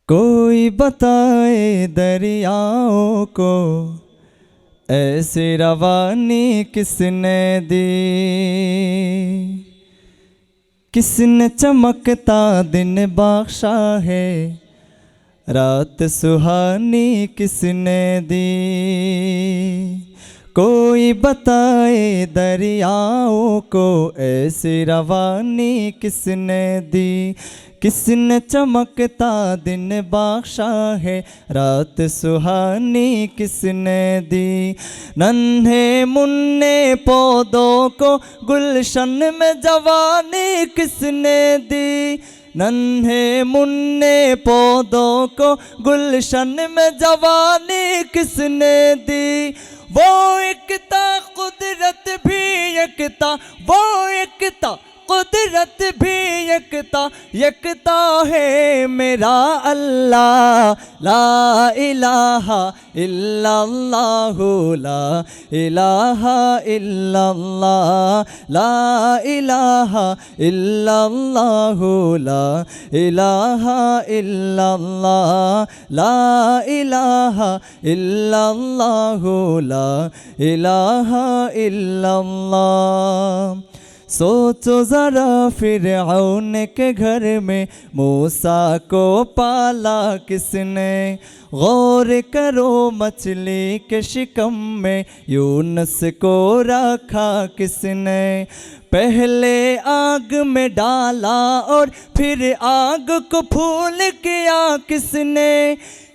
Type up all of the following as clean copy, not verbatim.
कोई बताए दरियाओं को ऐसी रवानी किसने दी, किसने चमकता दिन बख्शा है, रात सुहानी किसने दी। कोई बताए दरियाओं को ऐसी रवानी किसने दी, किसने चमकता दिन बख्शा है, रात सुहानी किसने दी। नन्हे मुन्ने पौधों को गुलशन में जवानी किसने दी, नन्हे मुन्ने पौधों को गुलशन में जवानी किसने दी। वो एकता कुदरत भी एकता, वो एकता कुदरत भी एकता, एकता है मेरा अल्लाह। ला इलाहा इल्लल्लाह, ला इलाहा इल्लल्लाह, ला इलाहा इल्लल्लाह, ला इलाहा इल्लल्लाह, ला इलाहा इल्लल्लाह, ला इलाहा इल्लल्लाह। सोचो ज़रा फिरऔन के घर में मूसा को पाला किसने, गौर करो मछली के शिकम में यूनुस को रखा किसने। पहले आग में डाला और फिर आग को फूल किया किसने।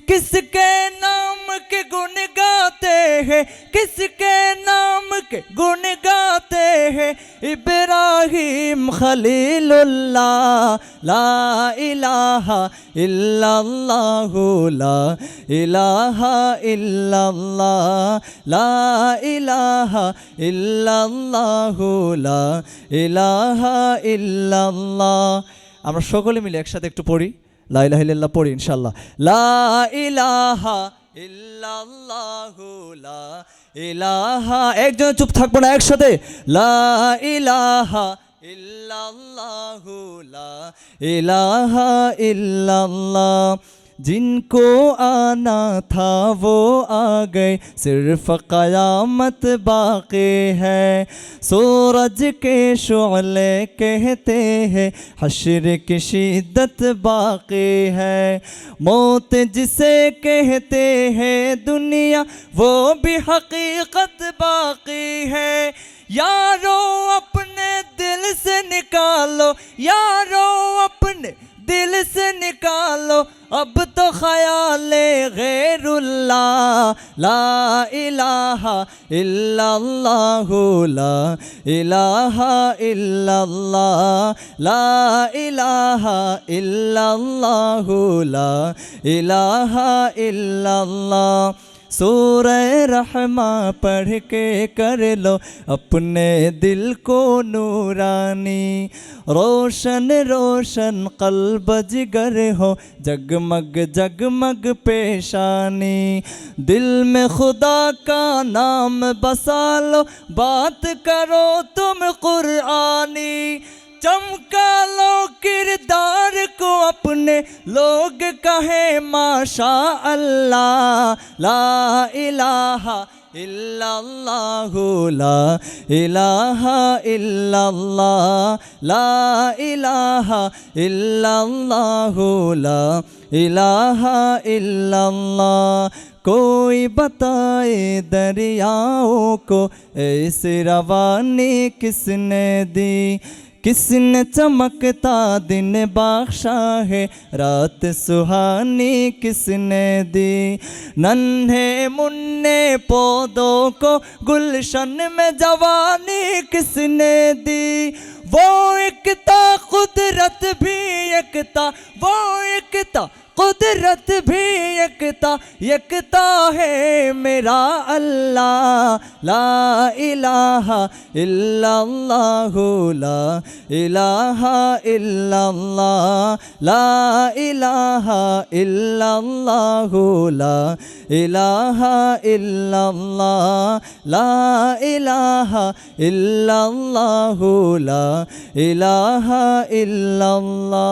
किसके नाम के गुण गाते हैं, किसके नाम के गुण गाते हैं, इब्राहिम खलीलुल्लाह। ला इलाहा इल्लल्लाह, ला इलाहा इल्लल्लाह, ला इलाहा इल्लल्लाह, ला इलाहा इल्लल्लाह। আমরা সকলে মিলে একসাথে একটু পড়ি, লা ইলাহা ইল্লাল্লাহ পড়ি ইনশাআল্লাহ। লা ইলাহা ইল্লাল্লাহু, লা ইলাহা, একজন চুপ থাকবো না, একসাথে লা ইলাহা ইল্লাল্লাহু, লা ইলাহা ইল্লাল্লাহ। जिनको आना था वो आ गए, सिर्फ क़यामत बाक़ी है। सूरज के शोले कहते हैं, हश्र की शिद्दत बाक़ी है। मौत जिसे कहते हैं दुनिया, वो भी हकीकत बाक़ी है। यारो अपने दिल से निकालो, यारो अपने दिल से निकालो अब तो ख़याले गैरुल्लाह। ला इलाहा इल्लल्लाह, ला इलाहा इल्लल्लाह, ला इलाहा इल्लल्लाह, ला इलाहा इल्लल्लाह। सूरह रहमा पढ़ के कर लो अपने दिल को नूरानी, रोशन रोशन क़ल्ब जिगर हो, जगमग जगमग पेशानी। दिल में खुदा का नाम बसा लो, बात करो तुम कुरआनी। चमका लो किरदार को अपने, लोग कहे माशा अल्लाह। ला इलाहा इल्लल्लाह, ला इलाहा इल्लल्लाह, ला इलाहा इल्लल्लाह, ला इलाहा इल्लल्लाह। कोई बताए दरियाओं को ऐसी रवानी किसने दी, किसने चमकता दिन बख्शा है, रात सुहानी किसने दी। नन्हे मुन्ने पौधों को गुलशन में जवानी किसने दी। वो एकता कुदरत भी एकता, वो एकता कुदरत भी एकता, एकता है मेरा अल्लाह। ला इलाहा इल्लल्लाह, ला इलाहा इल्लल्लाह, ला इलाहा इल्लल्लाह, ला इलाहा इल्लल्लाह, ला इलाहा इल्लल्लाह, ला इलाहा इल्लल्लाह।